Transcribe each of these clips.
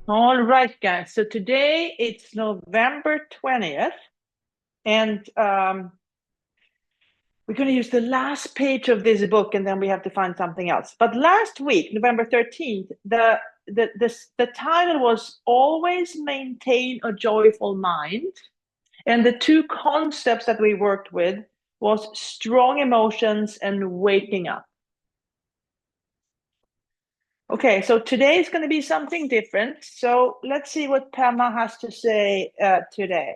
All right, guys. So today it's November 20th, and we're going to use the last page of this book, and then we have to find something else. But last week, November 13th, the title was Always Maintain a Joyful Mind. And the two concepts that we worked with was strong emotions and waking up. Okay, so today is going to be something different. So let's see what Pema has to say today.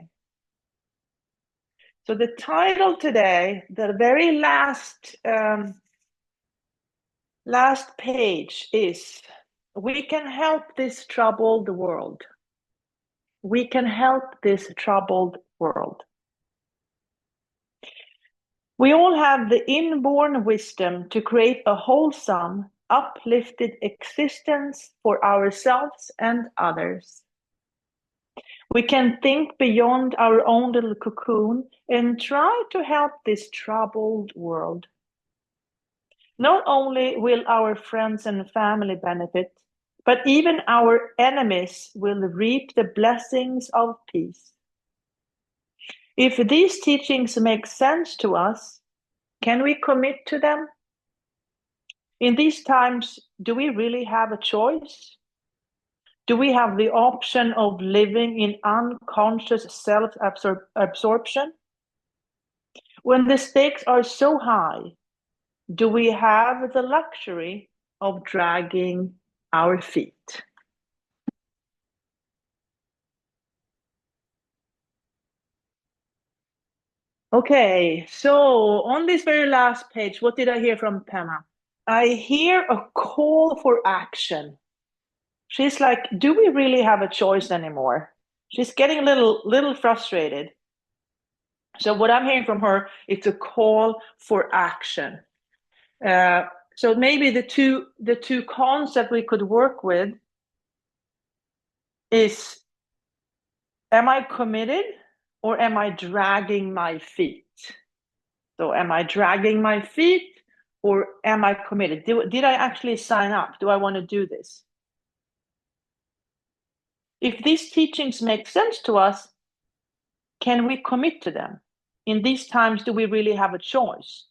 So the title today, the very last page is We Can Help This Troubled World. We can help this troubled world. We all have the inborn wisdom to create a wholesome, uplifted existence for ourselves and others. We can think beyond our own little cocoon and try to help this troubled world. Not only will our friends and family benefit, but even our enemies will reap the blessings of peace. If these teachings make sense to us, can we commit to them? In these times, do we really have a choice? Do we have the option of living in unconscious self-absorption? When the stakes are so high, do we have the luxury of dragging our feet? Okay, so on this very last page, what did I hear from Pema? I hear a call for action. She's like, do we really have a choice anymore? She's getting a little frustrated. So what I'm hearing from her, it's a call for action. Uh, so maybe the two concepts we could work with is, am I committed or am I dragging my feet? So am I dragging my feet or am I committed? Did I actually sign up? Do I want to do this? If these teachings make sense to us, can we commit to them? In these times, do we really have a choice?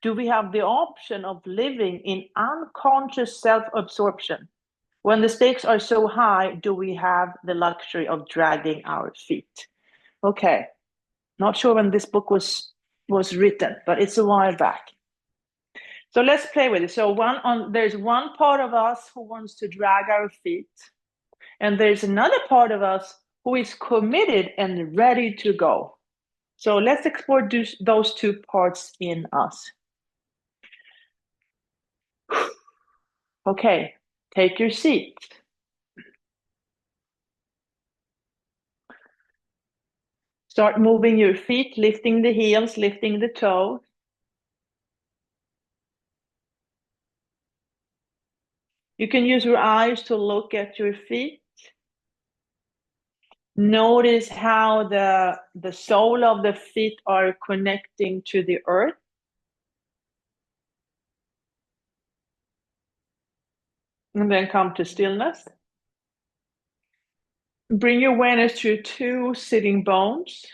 Do we have the option of living in unconscious self-absorption? When the stakes are so high, do we have the luxury of dragging our feet? Okay, not sure when this book was written, but it's a while back. So let's play with it. So there's one part of us who wants to drag our feet, and there's another part of us who is committed and ready to go. So let's explore those two parts in us. Okay, take your seat. Start moving your feet, lifting the heels, lifting the toes. You can use your eyes to look at your feet. Notice how the sole of the feet are connecting to the earth. And then come to stillness. Bring your awareness to your two sitting bones,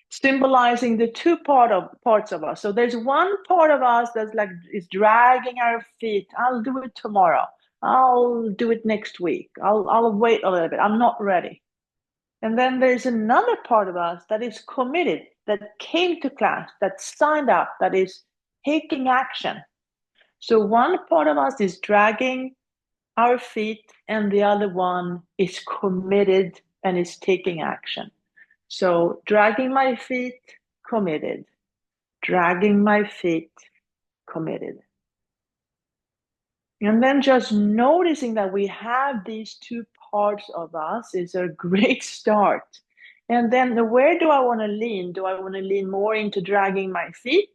symbolizing the two parts of us. So there's one part of us that's like is dragging our feet. I'll do it tomorrow. I'll do it next week. I'll wait a little bit. I'm not ready. And then there's another part of us that is committed, that came to class, that signed up, that is taking action. So one part of us is dragging our feet, and the other one is committed and is taking action. So dragging my feet, committed. Dragging my feet, committed. And then just noticing that we have these two parts of us is a great start. And then where do I want to lean? Do I want to lean more into dragging my feet?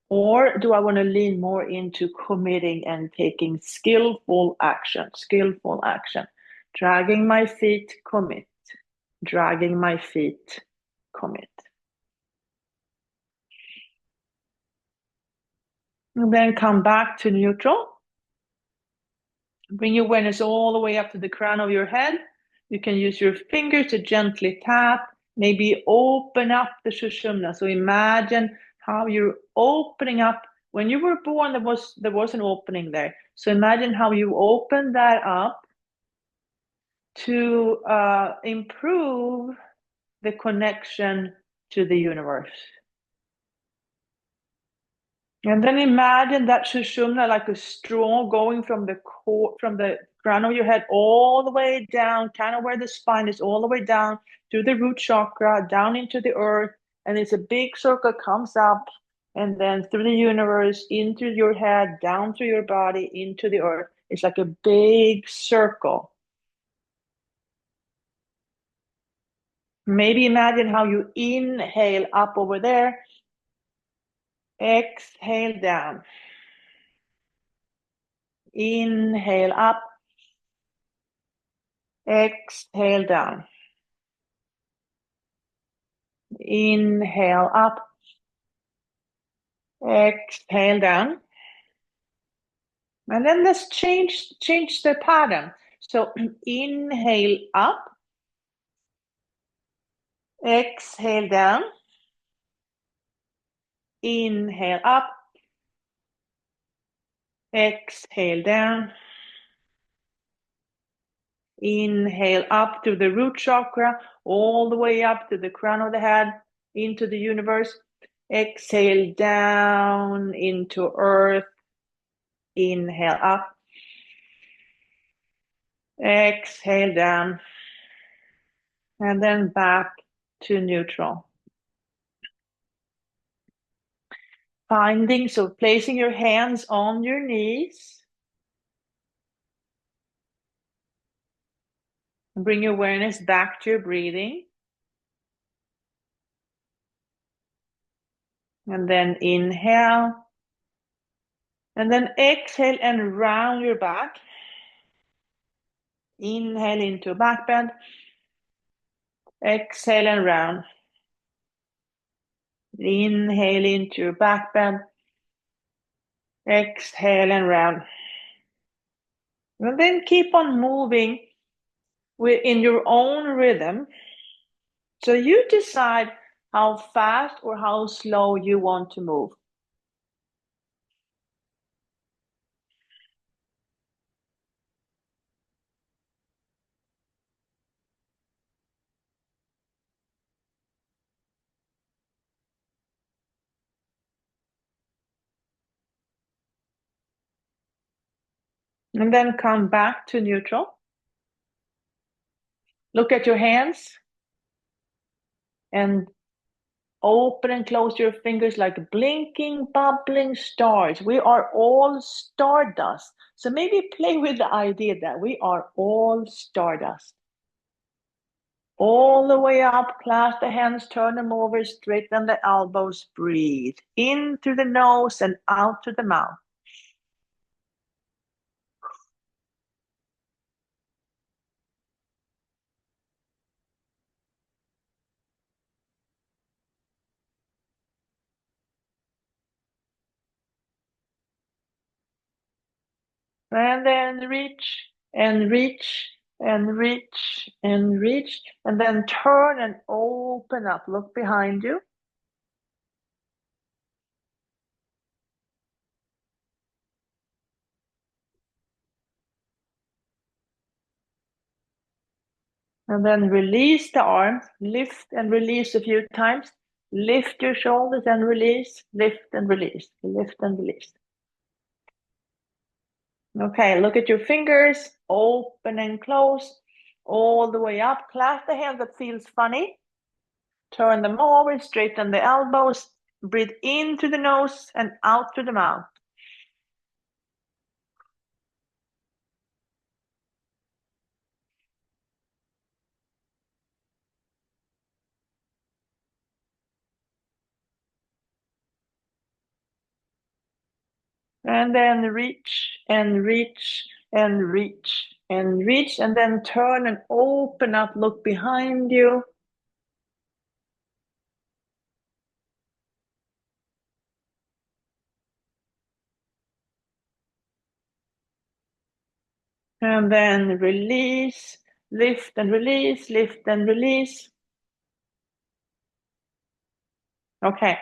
Or do I want to lean more into committing and taking skillful action? Skillful action. Dragging my feet, commit. Dragging my feet, commit. And then come back to neutral. Bring your awareness all the way up to the crown of your head. You can use your fingers to gently tap, maybe open up the Sushumna. So imagine how you're opening up. When you were born, there was an opening there. So imagine how you open that up to improve the connection to the universe. And then imagine that Sushumna like a straw going from the crown of your head all the way down, kind of where the spine is, all the way down to the root chakra, down into the earth. And it's a big circle, comes up, and then through the universe, into your head, down through your body, into the earth. It's like a big circle. Maybe imagine how you inhale up over there, exhale down. Inhale up, exhale down. Inhale up, exhale down. And then let's change the pattern. So inhale up, exhale down. Inhale up, exhale down. Inhale up to the root chakra, all the way up to the crown of the head, into the universe. Exhale down into earth. Inhale up. Exhale down. And then back to neutral. So placing your hands on your knees. Bring your awareness back to your breathing. And then inhale. And then exhale and round your back. Inhale into a back bend. Exhale and round. Inhale into your back bend. Exhale and round. And then keep on moving in your own rhythm. So you decide how fast or how slow you want to move. And then come back to neutral. Look at your hands and open and close your fingers like blinking, bubbling stars. We are all stardust. So maybe play with the idea that we are all stardust. All the way up, clasp the hands, turn them over, straighten the elbows, breathe in through the nose and out through the mouth. And then reach and reach and reach and reach, and then turn and open up. Look behind you. And then release the arms, lift and release a few times. Lift your shoulders and release, lift and release, lift and release. Okay, look at your fingers, open and close, all the way up. Clasp the hands that feels funny. Turn them over, straighten the elbows. Breathe in through the nose and out through the mouth. And then reach and reach and reach and reach, and then turn and open up, look behind you. And then release, lift and release, lift and release. Okay,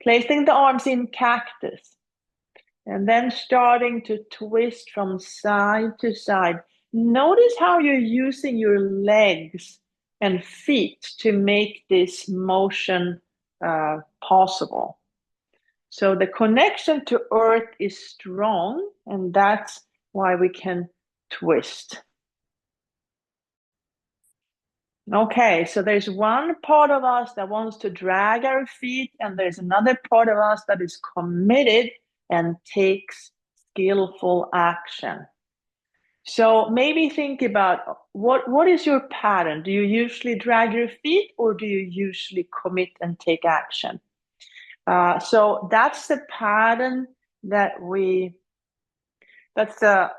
placing the arms in cactus. And then starting to twist from side to side. Notice how you're using your legs and feet to make this motion possible. So the connection to earth is strong, and that's why we can twist. Okay, so there's one part of us that wants to drag our feet, and there's another part of us that is committed and takes skillful action. So maybe think about what is your pattern? Do you usually drag your feet, or do you usually commit and take action? So that's the pattern that's the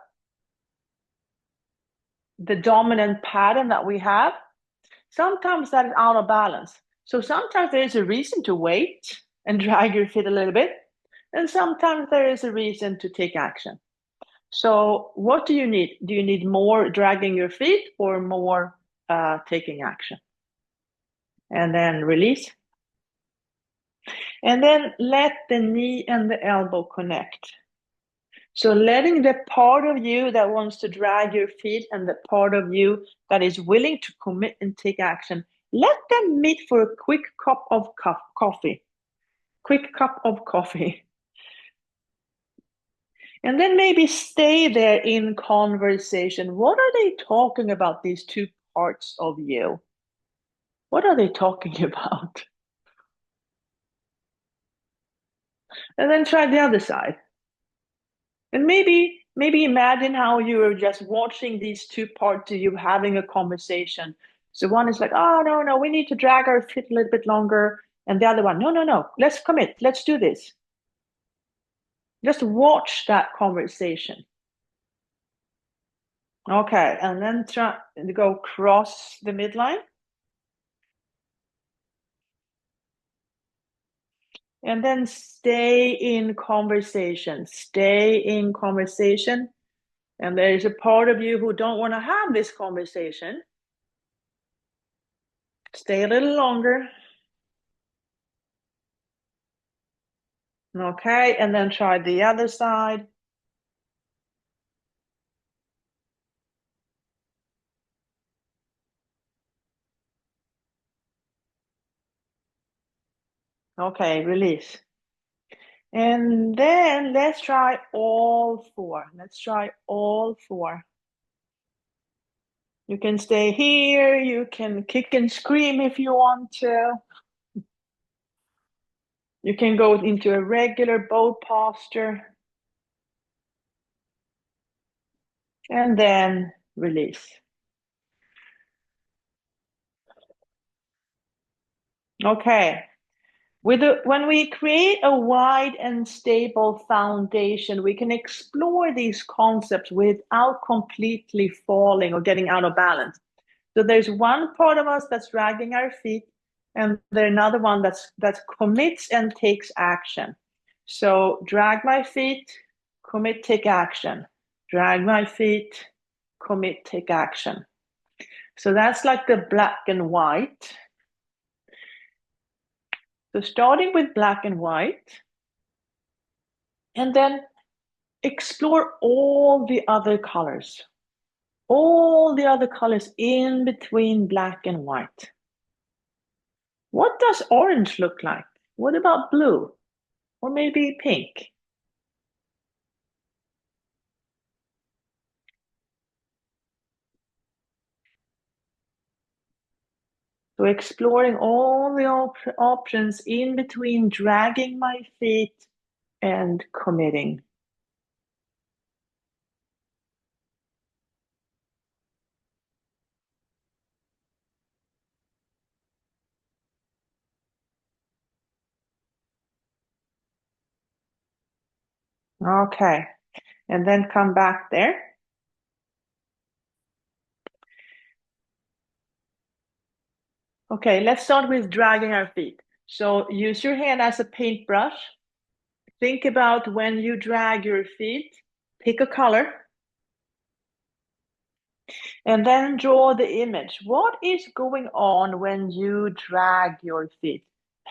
dominant pattern that we have. Sometimes that is out of balance. So sometimes there is a reason to wait and drag your feet a little bit, and sometimes there is a reason to take action. So what do you need? Do you need more dragging your feet or more taking action? And then release. And then let the knee and the elbow connect. So letting the part of you that wants to drag your feet and the part of you that is willing to commit and take action, let them meet for a quick cup of coffee. Quick cup of coffee. And then maybe stay there in conversation. What are they talking about, these two parts of you? What are they talking about? And then try the other side. And maybe imagine how you are just watching these two parts of you having a conversation. So one is like, oh, no, we need to drag our feet a little bit longer. And the other one, no, let's commit. Let's do this. Just watch that conversation. Okay, and then try to go cross the midline. And then stay in conversation. Stay in conversation. And there is a part of you who don't want to have this conversation. Stay a little longer. Okay, and then try the other side. Okay, release. And then let's try all four. Let's try all four. You can stay here. You can kick and scream if you want to. You can go into a regular boat posture. And then release. Okay. When we create a wide and stable foundation, we can explore these concepts without completely falling or getting out of balance. So there's one part of us that's dragging our feet, and there's another one that commits and takes action. So drag my feet, commit, take action. Drag my feet, commit, take action. So that's like the black and white. So starting with black and white, and then explore all the other colors in between black and white. What does orange look like? What about blue? Or maybe pink? So exploring all the options in between dragging my feet and committing. Okay, and then come back there. Okay, let's start with dragging our feet. So use your hand as a paintbrush. Think about when you drag your feet, pick a color. And then draw the image. What is going on when you drag your feet?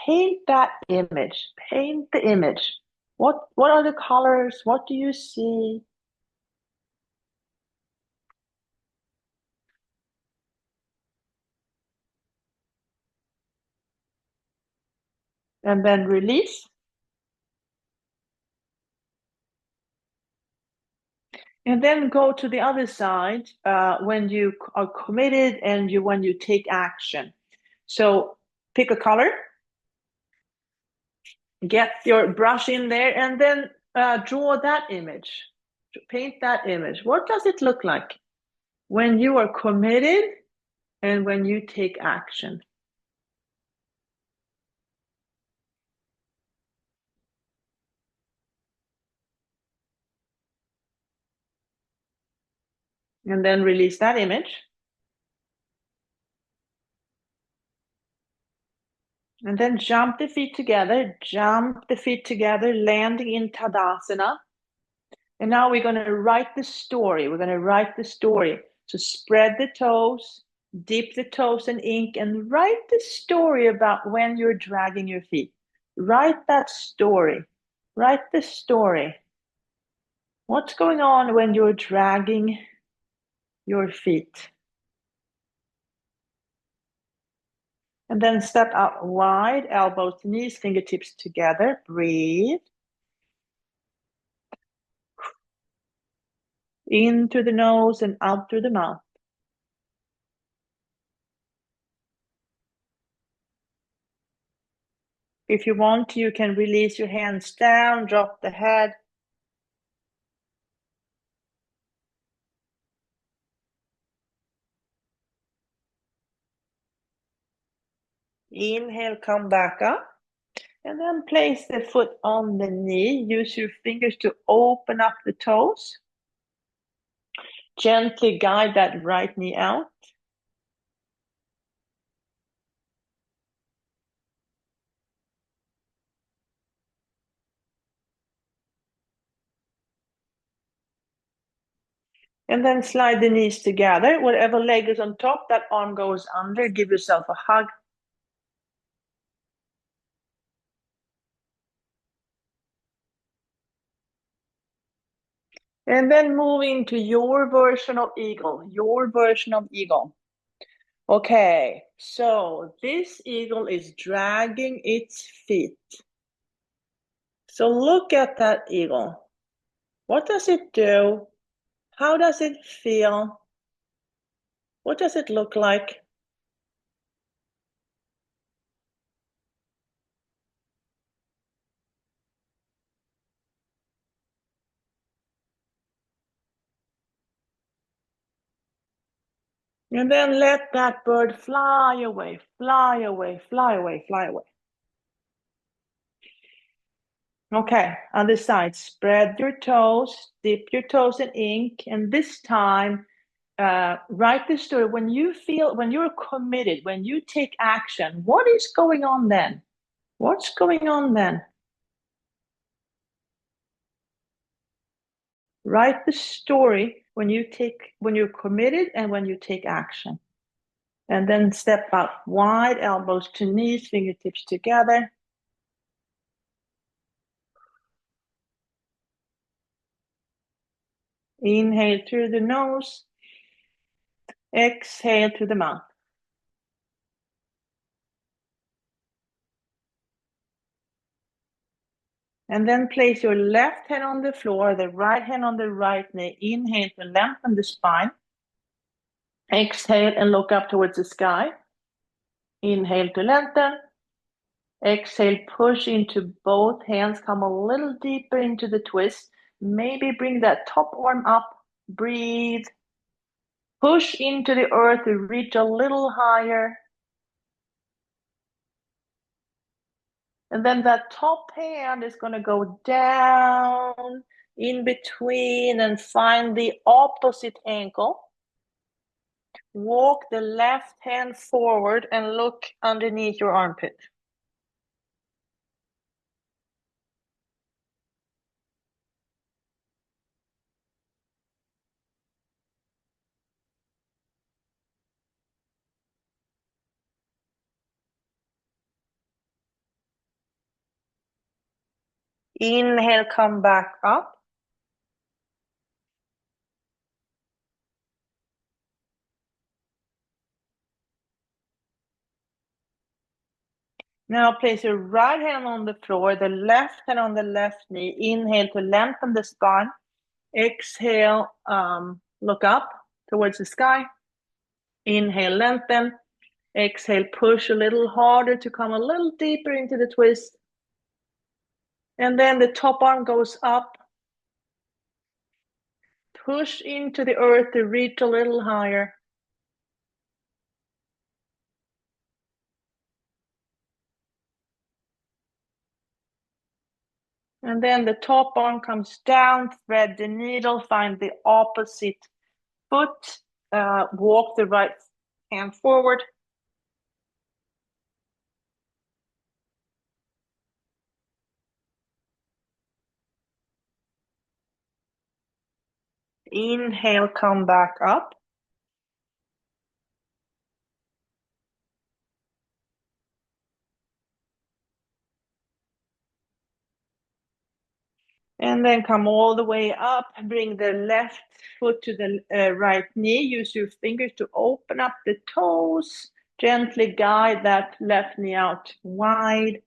Paint that image. Paint the image. What are the colors? What do you see? And then release. And then go to the other side when you are committed and when you take action. So pick a color, get your brush in there, and then draw that image. Paint that image. What does it look like when you are committed and when you take action? And then release that image. And then jump the feet together, landing in Tadasana. And now we're going to write the story. We're going to write the story. So spread the toes, dip the toes in ink, and write the story about when you're dragging your feet. Write that story. Write the story. What's going on when you're dragging your feet? And then step out wide, elbows to knees, fingertips together. Breathe. In through the nose and out through the mouth. If you want, you can release your hands down, drop the head. Inhale, come back up. And then place the foot on the knee. Use your fingers to open up the toes. Gently guide that right knee out. And then slide the knees together. Whatever leg is on top, that arm goes under. Give yourself a hug. And then move into your version of eagle. Your version of eagle. Okay, so this eagle is dragging its feet. So look at that eagle. What does it do? How does it feel? What does it look like? And then let that bird fly away, fly away, fly away, fly away. Okay, other side, spread your toes, dip your toes in ink, and this time, write the story. When you're committed, when you take action, what is going on then? What's going on then? Write the story when you're committed and when you take action. And then step out wide, elbows to knees, fingertips together. Inhale through the nose. Exhale through the mouth. And then place your left hand on the floor, the right hand on the right knee. Inhale to lengthen the spine. Exhale and look up towards the sky. Inhale to lengthen. Exhale, push into both hands. Come a little deeper into the twist. Maybe bring that top arm up. Breathe. Push into the earth to reach a little higher. And then that top hand is going to go down in between and find the opposite ankle. Walk the left hand forward and look underneath your armpit. Inhale, come back up. Now place your right hand on the floor, the left hand on the left knee. Inhale to lengthen the spine. Exhale, look up towards the sky. Inhale, lengthen. Exhale, push a little harder to come a little deeper into the twist. And then the top arm goes up. Push into the earth to reach a little higher. And then the top arm comes down, thread the needle, find the opposite foot, walk the right hand forward. Inhale, come back up. And then come all the way up, bring the left foot to the right knee. Use your fingers to open up the toes. Gently guide that left knee out wide.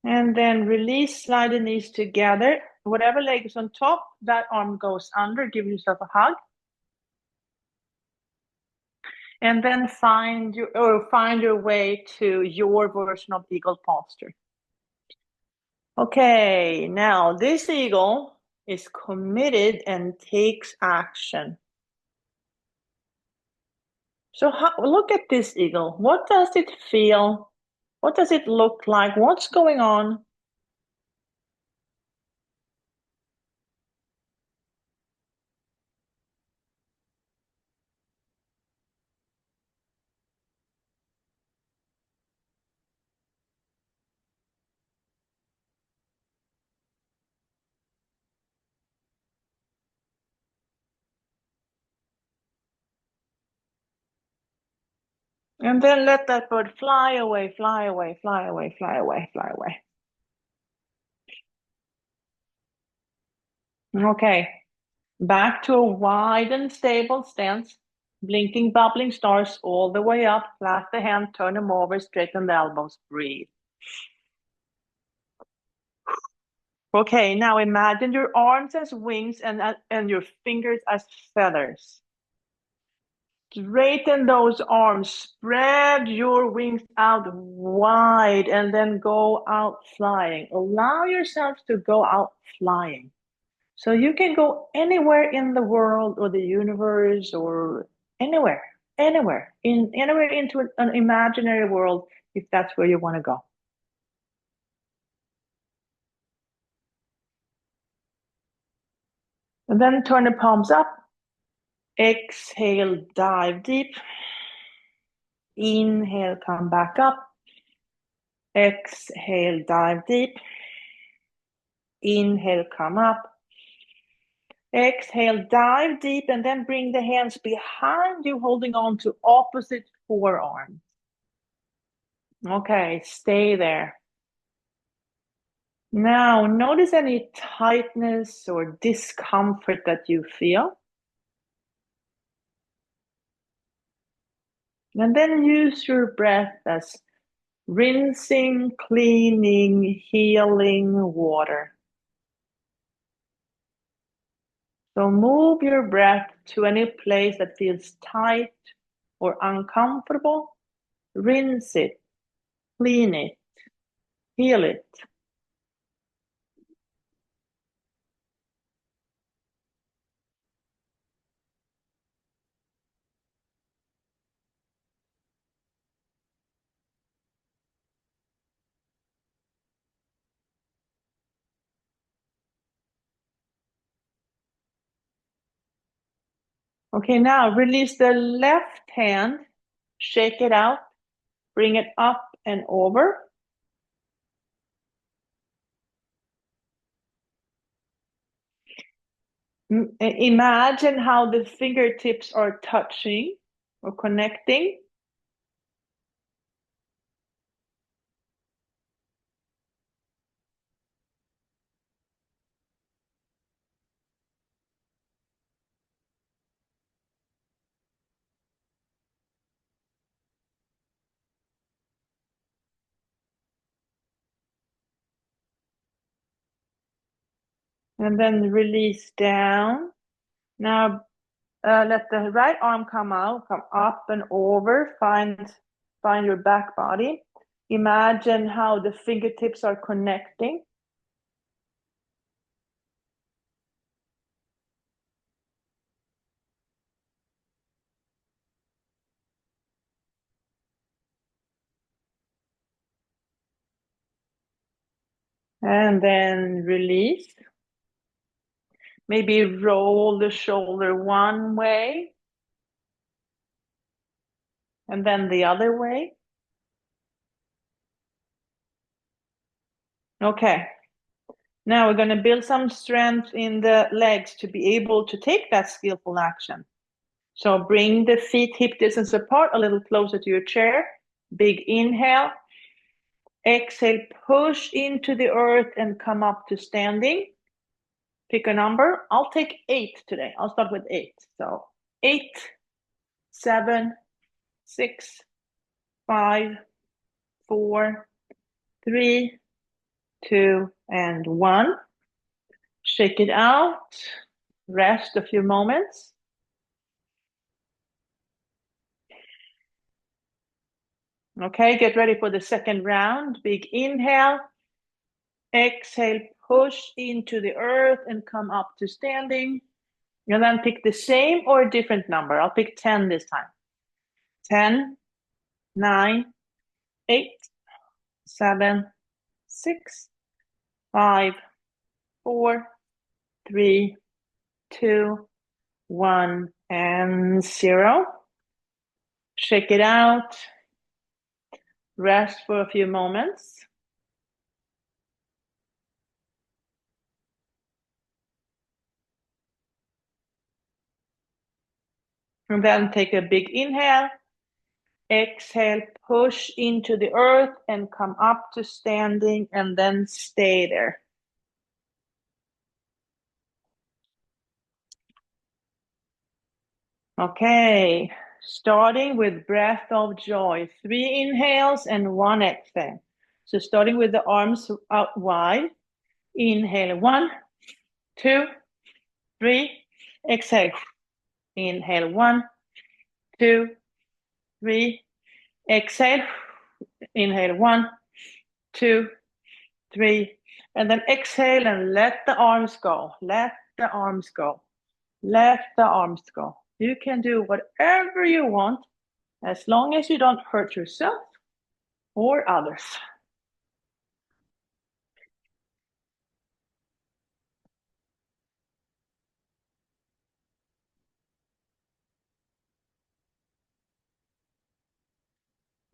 And then release, slide the knees together. Whatever leg is on top, that arm goes under. Give yourself a hug. And then find your way to your version of eagle posture. Okay, now this eagle is committed and takes action. So look at this eagle. What does it feel? What does it look like? What's going on? And then let that bird fly away, fly away, fly away, fly away, fly away. Okay, back to a wide and stable stance. Blinking, bubbling stars all the way up. Flat the hand, turn them over, straighten the elbows, breathe. Okay, now imagine your arms as wings and your fingers as feathers. Straighten those arms, spread your wings out wide, and then go out flying. Allow yourself to go out flying. So you can go anywhere in the world or the universe or anywhere into an imaginary world if that's where you want to go. And then turn the palms up. Exhale, dive deep. Inhale, come back up. Exhale, dive deep. Inhale, come up. Exhale, dive deep, and then bring the hands behind you, holding on to opposite forearm. Okay, stay there. Now, notice any tightness or discomfort that you feel. And then use your breath as rinsing, cleaning, healing water. So move your breath to any place that feels tight or uncomfortable. Rinse it, clean it, heal it. Okay, now release the left hand, shake it out, bring it up and over. Imagine how the fingertips are touching or connecting. And then release down. Now let the right arm come out, come up and over. Find your back body. Imagine how the fingertips are connecting. And then release. Maybe roll the shoulder one way and then the other way. Okay. Now we're going to build some strength in the legs to be able to take that skillful action. So bring the feet hip distance apart, a little closer to your chair. Big inhale. Exhale, push into the earth and come up to standing. Pick a number. I'll take 8 today. I'll start with 8. So 8, 7, 6, 5, 4, 3, 2, and 1. Shake it out. Rest a few moments. Okay, get ready for the second round. Big inhale. Exhale, push into the earth and come up to standing. And then pick the same or a different number. I'll pick 10 this time. 10, 9, 8, 7, 6, 5, 4, 3, 2, 1, and 0. Shake it out. Rest for a few moments. And then take a big inhale. Exhale, push into the earth and come up to standing and then stay there. Okay, starting with breath of joy. 3 inhales and 1 exhale. So starting with the arms out wide. Inhale, 1, 2, 3. Exhale. Inhale, 1, 2, 3. Exhale. Inhale, 1, 2, 3. And then exhale and let the arms go. Let the arms go. Let the arms go. You can do whatever you want as long as you don't hurt yourself or others.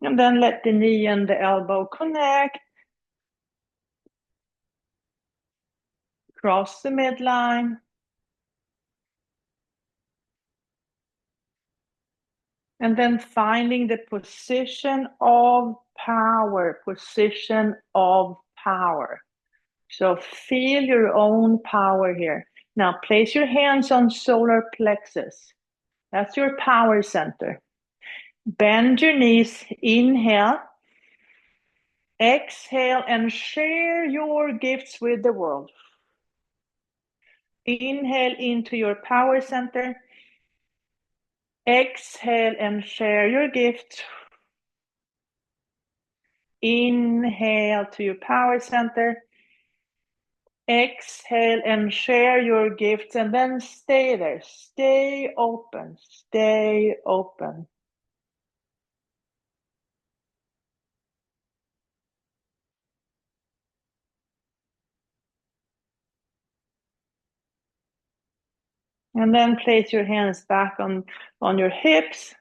And then let the knee and the elbow connect. Cross the midline. And then finding the position of power, position of power. So feel your own power here. Now place your hands on solar plexus. That's your power center. Bend your knees, inhale. Exhale and share your gifts with the world. Inhale into your power center. Exhale and share your gift. Inhale to your power center. Exhale and share your gifts and then stay there. Stay open. Stay open. And then place your hands back on your hips.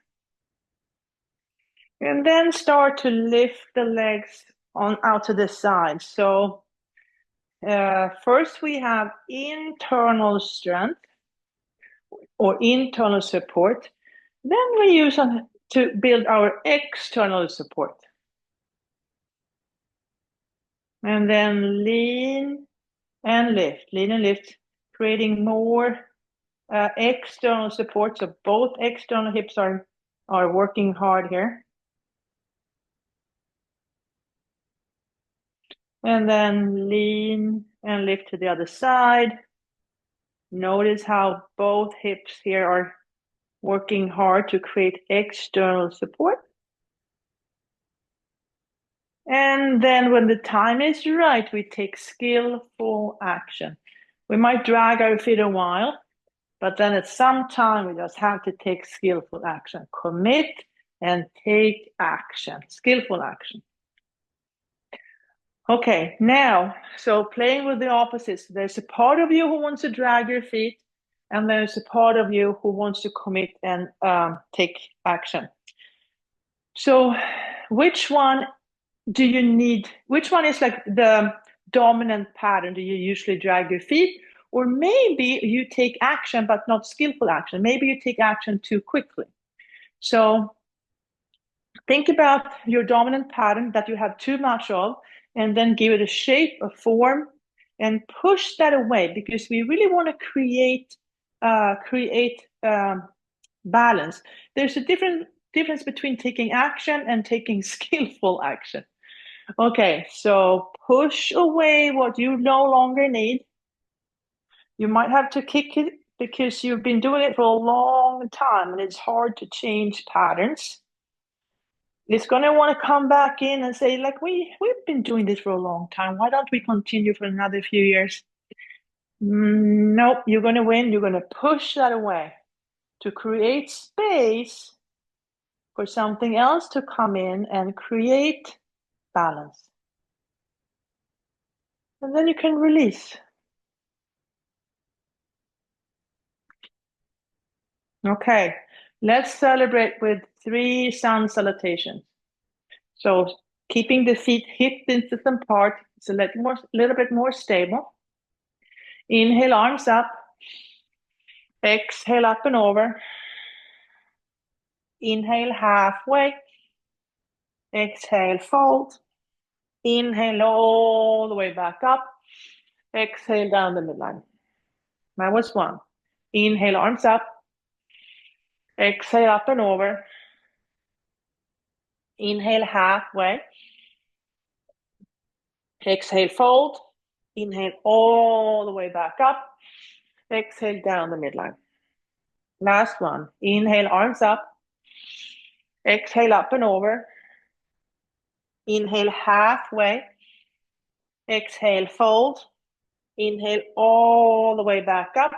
And then start to lift the legs out to the side. So first we have internal strength or internal support. Then we use to build our external support. And then lean and lift, creating more external support. So both external hips are working hard here. And then lean and lift to the other side. Notice how both hips here are working hard to create external support. And then when the time is right, we take skillful action. We might drag our feet a while, but then at some time we just have to take skillful action. Commit and take action, skillful action. Okay, now, so playing with the opposites. There's a part of you who wants to drag your feet, and there's a part of you who wants to commit and take action. So which one do you need? Which one is like the dominant pattern? Do you usually drag your feet? Or maybe you take action, but not skillful action. Maybe you take action too quickly. So think about your dominant pattern that you have too much of, and then give it a shape, a form, and push that away, because we really want to create balance. There's a difference between taking action and taking skillful action. Okay, so push away what you no longer need. You might have to kick it because you've been doing it for a long time and it's hard to change patterns. It's going to want to come back in and say, like, we've been doing this for a long time. Why don't we continue for another few years? Nope, you're going to win. You're going to push that away to create space for something else to come in and create balance. And then you can release. Okay, let's celebrate with 3 sun salutations. So keeping the feet hip distance apart, it's a little bit more stable. Inhale, arms up. Exhale, up and over. Inhale, halfway. Exhale, fold. Inhale all the way back up. Exhale down the midline. That was 1. Inhale, arms up. Exhale, up and over. Inhale, halfway. Exhale, fold. Inhale all the way back up. Exhale down the midline. Last one. Inhale, arms up. Exhale, up and over. Inhale, halfway. Exhale, fold. Inhale all the way back up.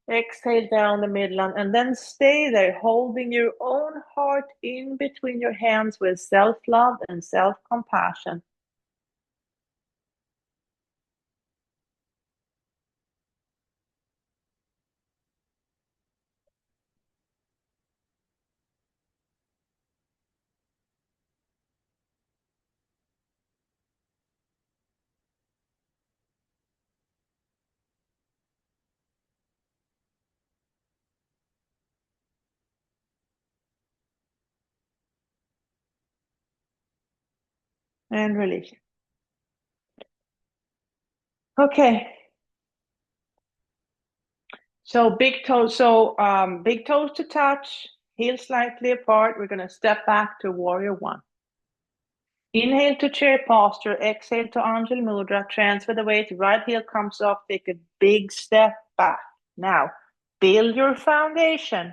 Exhale down the midline, and then stay there, holding your own heart in between your hands with self-love and self-compassion. And release. Okay. So big toes to touch, heels slightly apart. We're going to step back to warrior 1. Inhale to chair posture, exhale to Anjali Mudra, transfer the weight, right heel comes off, take a big step back. Now, build your foundation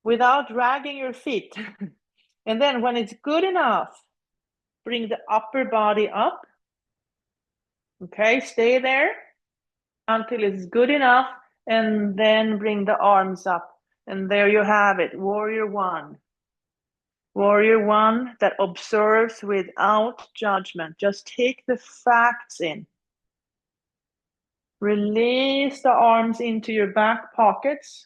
without dragging your feet. And then when it's good enough, bring the upper body up. Okay, stay there until it's good enough, and then bring the arms up. And there you have it, warrior 1. Warrior 1 that observes without judgment. Just take the facts in. Release the arms into your back pockets.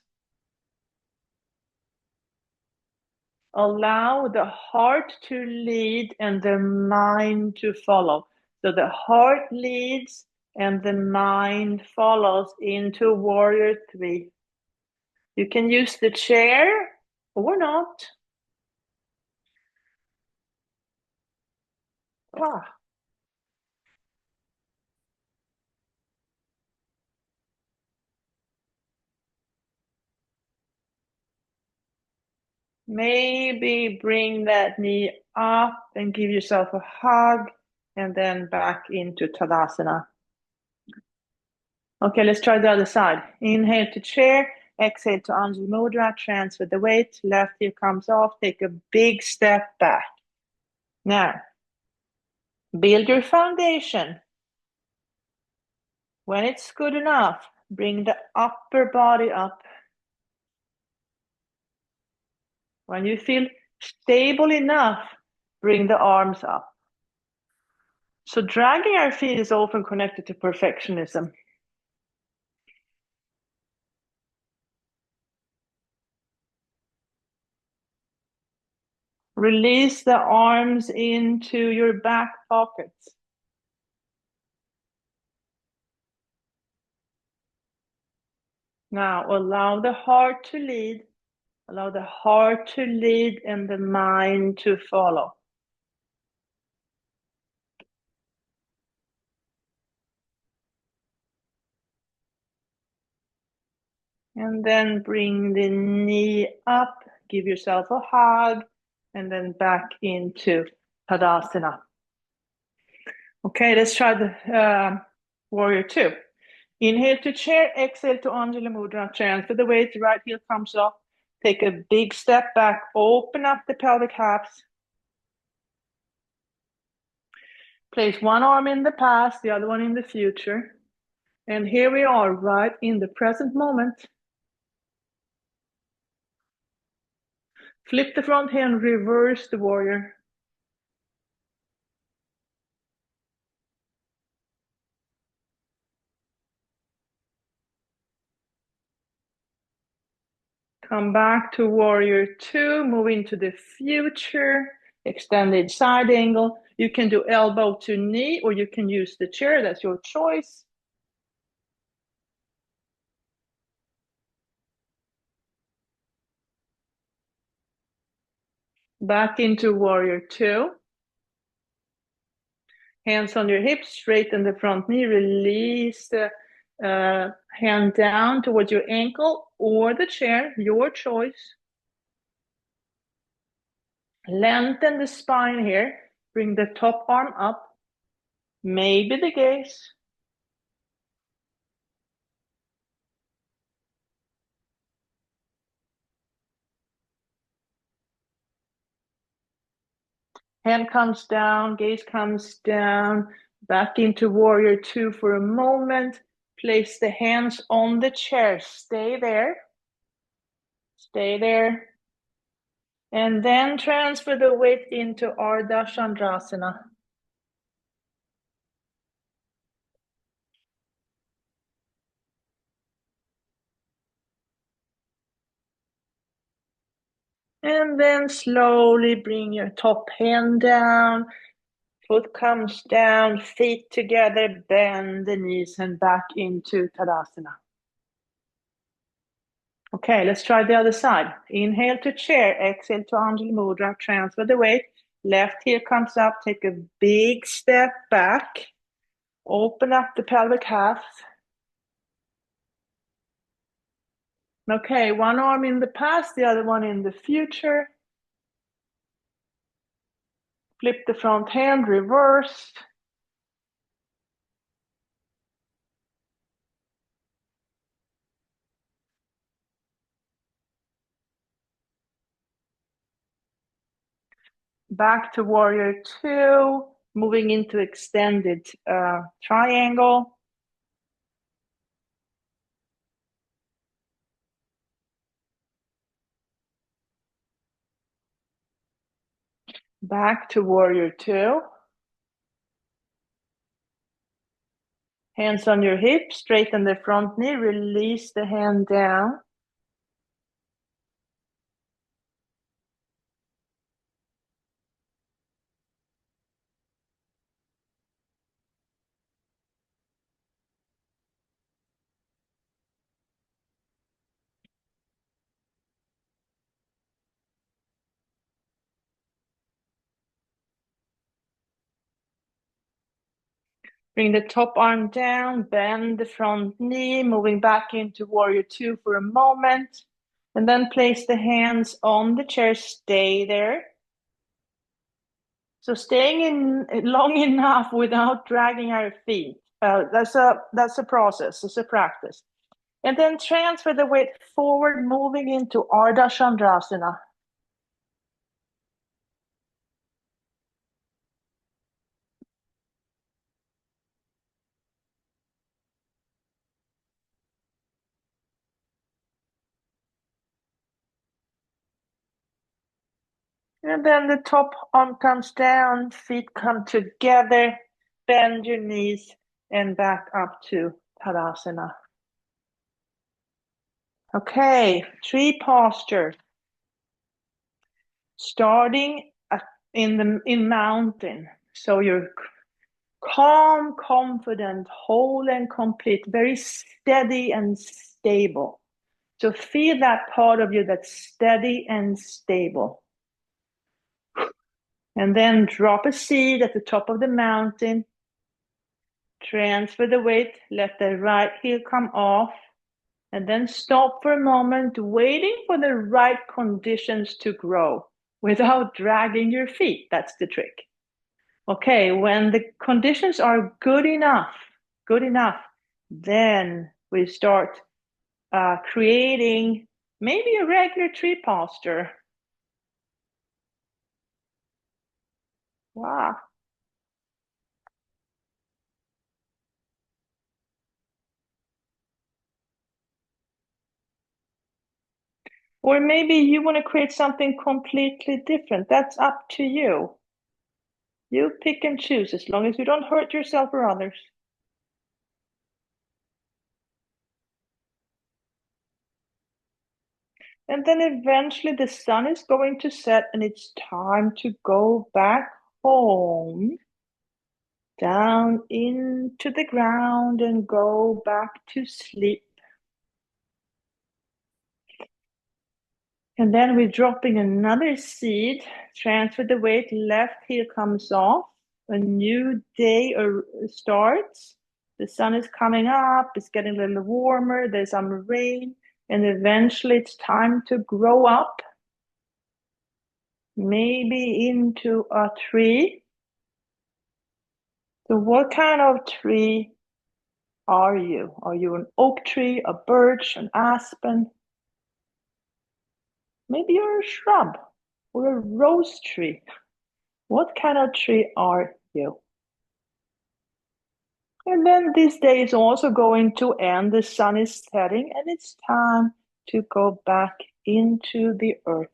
Allow the heart to lead and the mind to follow. So the heart leads and the mind follows into Warrior 3. You can use the chair or not. Ah. Maybe bring that knee up and give yourself a hug and then back into Tadasana. Okay, let's try the other side. Inhale to chair, exhale to Anjali Mudra, transfer the weight, left heel comes off, take a big step back. Now, build your foundation. When it's good enough, bring the upper body up. When you feel stable enough, bring the arms up. So dragging our feet is often connected to perfectionism. Release the arms into your back pockets. Now allow the heart to lead. Allow the heart to lead and the mind to follow. And then bring the knee up, give yourself a hug, and then back into Tadasana. Okay, let's try the Warrior 2. Inhale to chair, exhale to Anjali Mudra, transfer the weight, right heel comes up. Take a big step back, open up the pelvic halves. Place one arm in the past, the other one in the future. And here we are, right in the present moment. Flip the front hand, reverse the warrior. Come back to warrior 2, move into the future, extended side angle. You can do elbow to knee, or you can use the chair, that's your choice. Back into warrior 2. Hands on your hips, straighten the front knee, release the hand down towards your ankle or the chair, your choice. Lengthen the spine here, bring the top arm up, maybe the gaze. Hand comes down, gaze comes down, back into warrior 2 for a moment. Place the hands on the chair, stay there. Stay there. And then transfer the weight into Ardha Chandrasana. And then slowly bring your top hand down, foot comes down, feet together, bend the knees and back into Tadasana. Okay, let's try the other side. Inhale to chair, exhale to Anjali Mudra, transfer the weight. Left heel comes up, take a big step back. Open up the pelvic half. Okay, one arm in the past, the other one in the future. Flip the front hand, reverse. Back to warrior 2, moving into extended triangle. Back to warrior 2. Hands on your hips, straighten the front knee, release the hand down. Bring the top arm down, bend the front knee, moving back into Warrior Two for a moment. And then place the hands on the chair, stay there. So staying in long enough without dragging our feet. That's a process, it's a practice. And then transfer the weight forward, moving into Ardha Chandrasana. And then the top arm comes down, feet come together, bend your knees, and back up to Tadasana. Okay, tree posture. Starting in mountain. So you're calm, confident, whole and complete, very steady and stable. So feel that part of you that's steady and stable. And then drop a seed at the top of the mountain. Transfer the weight, let the right heel come off, and then stop for a moment, waiting for the right conditions to grow without dragging your feet. That's the trick. Okay, when the conditions are good enough, then we start creating maybe a regular tree posture. Wow. Or maybe you want to create something completely different. That's up to you. You pick and choose as long as you don't hurt yourself or others. And then eventually the sun is going to set and it's time to go back home, down into the ground and go back to sleep. And then we're dropping another seed, transfer the weight, left heel comes off, a new day starts. The sun is coming up, it's getting a little warmer, there's some rain, and eventually it's time to grow up, maybe into a tree. So what kind of tree are you? Are you an oak tree, a birch, an aspen? Maybe you're a shrub or a rose tree. What kind of tree are you? And then this day is also going to end. The sun is setting and it's time to go back into the earth.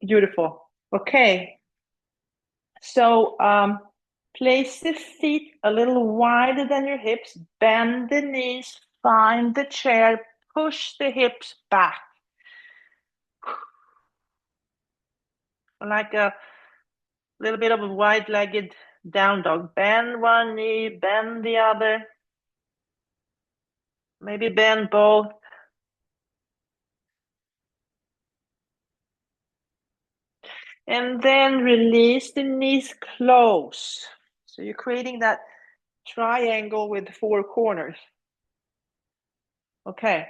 Beautiful. Okay. So place the feet a little wider than your hips, bend the knees, find the chair, push the hips back. Like a little bit of a wide-legged down dog. Bend one knee, bend the other. Maybe bend both. And then release the knees close. So you're creating that triangle with 4 corners. Okay,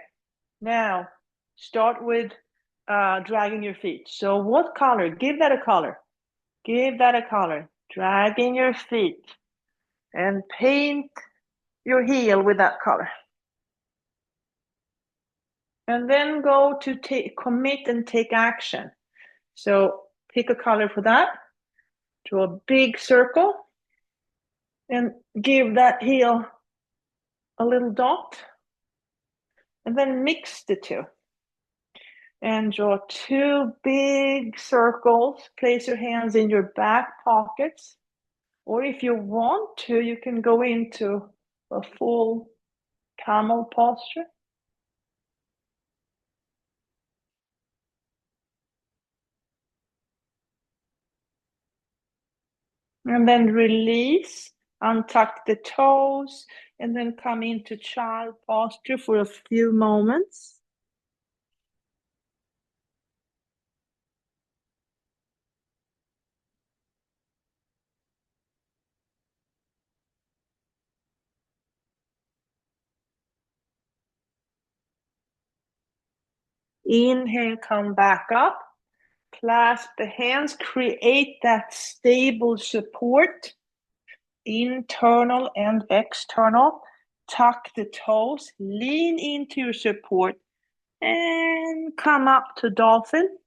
now start with dragging your feet. So what color? Give that a color. Give that a color. Dragging your feet and paint your heel with that color. And then go to commit and take action. So pick a color for that. Draw a big circle and give that heel a little dot. And then mix the two. And draw two big circles. Place your hands in your back pockets. Or if you want to, you can go into a full camel posture. And then release, untuck the toes, and then come into child posture for a few moments. Inhale, come back up. Clasp the hands, create that stable support, internal and external. Tuck the toes, lean into your support, and come up to dolphin.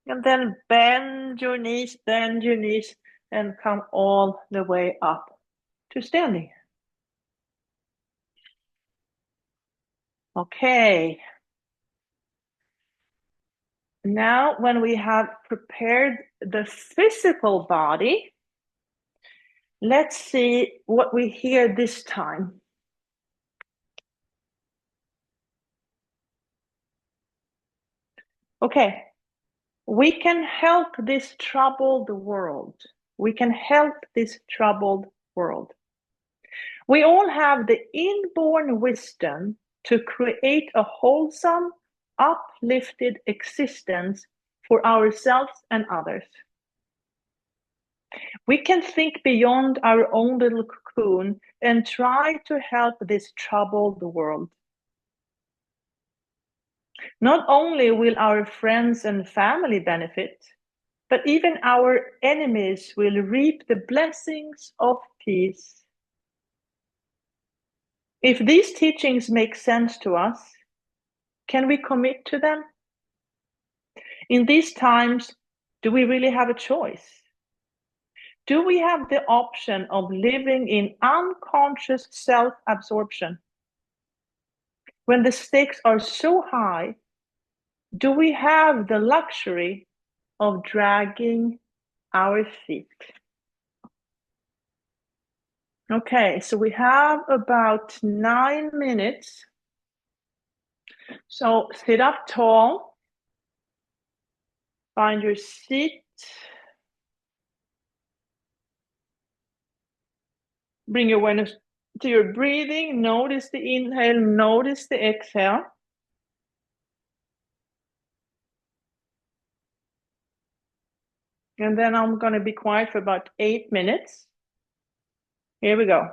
And then bend your knees, and come all the way up to standing. Okay. Now, when we have prepared the physical body, let's see what we hear this time. Okay, we can help this troubled world. We can help this troubled world. We all have the inborn wisdom to create a wholesome, uplifted existence for ourselves and others. We can think beyond our own little cocoon and try to help this troubled world. Not only will our friends and family benefit, but even our enemies will reap the blessings of peace. If these teachings make sense to us, can we commit to them? In these times, do we really have a choice? Do we have the option of living in unconscious self-absorption? When the stakes are so high, do we have the luxury of dragging our feet? Okay, so we have about 9 minutes. So sit up tall, find your seat, bring your awareness to your breathing, notice the inhale, notice the exhale. And then I'm going to be quiet for about 8 minutes. Here we go.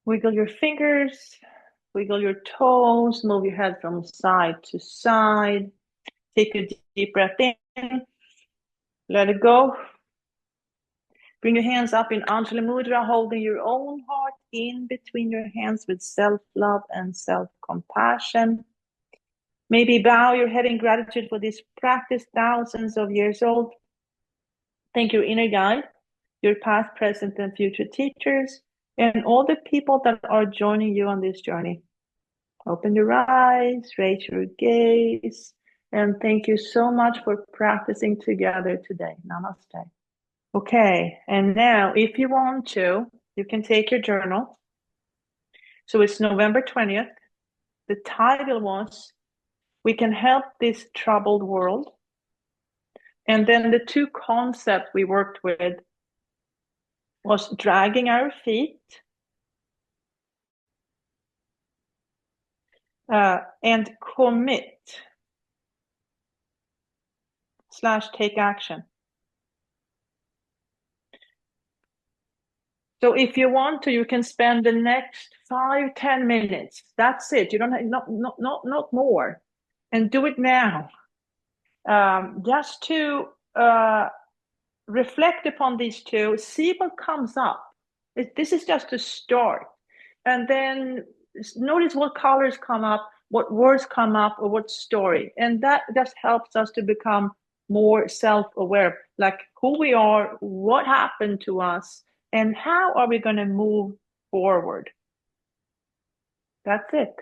Wiggle your fingers, wiggle your toes, move your head from side to side. Take a deep breath in, let it go. Bring your hands up in Anjali Mudra, holding your own heart in between your hands with self-love and self-compassion. Maybe bow your head in gratitude for this practice, thousands of years old. Thank your inner guide, your past, present, and future teachers, and all the people that are joining you on this journey. Open your eyes, raise your gaze, and thank you so much for practicing together today. Namaste. Okay, and now if you want to, you can take your journal. So it's November 20th. The title was, We Can Help This Troubled World. And then the two concepts we worked with was dragging our feet and commit/take action. So if you want to, you can spend the next 5-10 minutes. That's it. You don't have not more, and do it now. Just to reflect upon these two, see what comes up. This is just a start, and then notice what colors come up, what words come up, or what story, and that just helps us to become more self-aware, like who we are, what happened to us, and how are we going to move forward. That's it.